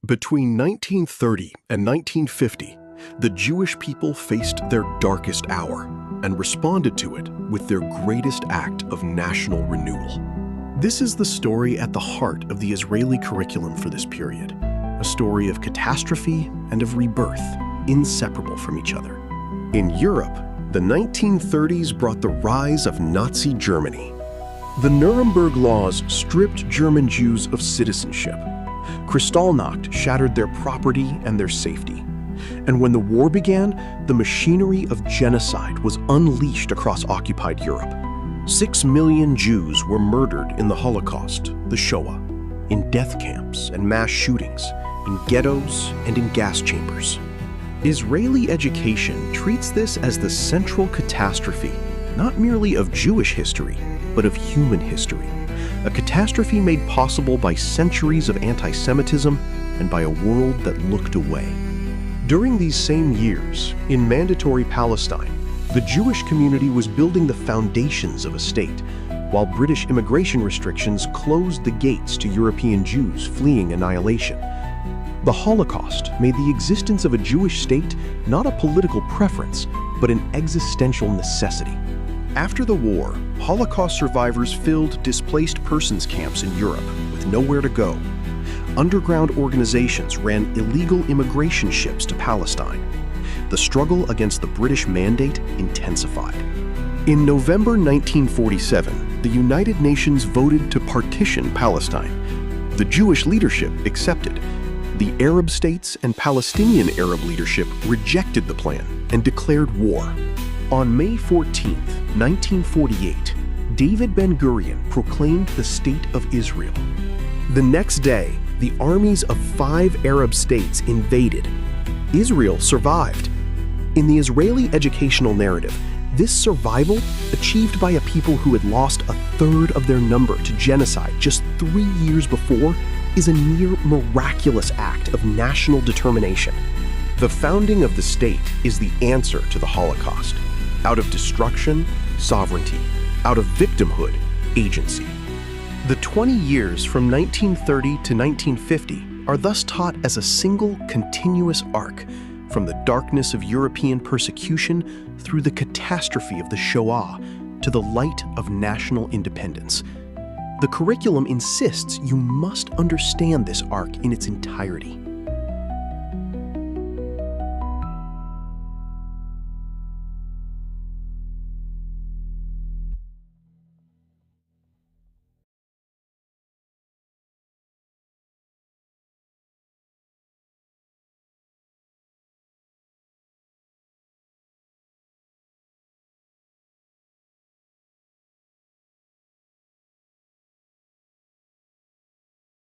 Between 1930 and 1950, the Jewish people faced their darkest hour and responded to it with their greatest act of national renewal. This is the story at the heart of the Israeli curriculum for this period, a story of catastrophe and of rebirth, inseparable from each other. In Europe, the 1930s brought the rise of Nazi Germany. The Nuremberg laws stripped German Jews of citizenship. Kristallnacht shattered their property and their safety. And when the war began, the machinery of genocide was unleashed across occupied Europe. 6 million Jews were murdered in the Holocaust, the Shoah, in death camps and mass shootings, in ghettos and in gas chambers. Israeli education treats this as the central catastrophe, not merely of Jewish history, but of human history. A catastrophe made possible by centuries of anti-Semitism and by a world that looked away. During these same years, in Mandatory Palestine, the Jewish community was building the foundations of a state, while British immigration restrictions closed the gates to European Jews fleeing annihilation. The Holocaust made the existence of a Jewish state not a political preference, but an existential necessity. After the war, Holocaust survivors filled displaced persons camps in Europe with nowhere to go. Underground organizations ran illegal immigration ships to Palestine. The struggle against the British mandate intensified. In November 1947, the United Nations voted to partition Palestine. The Jewish leadership accepted. The Arab states and Palestinian Arab leadership rejected the plan and declared war. On May 14, 1948, David Ben-Gurion proclaimed the State of Israel. The next day, the armies of 5 Arab states invaded. Israel survived. In the Israeli educational narrative, this survival, achieved by a people who had lost a third of their number to genocide just 3 years before, is a near miraculous act of national determination. The founding of the state is the answer to the Holocaust. Out of destruction, sovereignty. Out of victimhood, agency. The 20 years from 1930 to 1950 are thus taught as a single continuous arc, from the darkness of European persecution through the catastrophe of the Shoah to the light of national independence. The curriculum insists you must understand this arc in its entirety.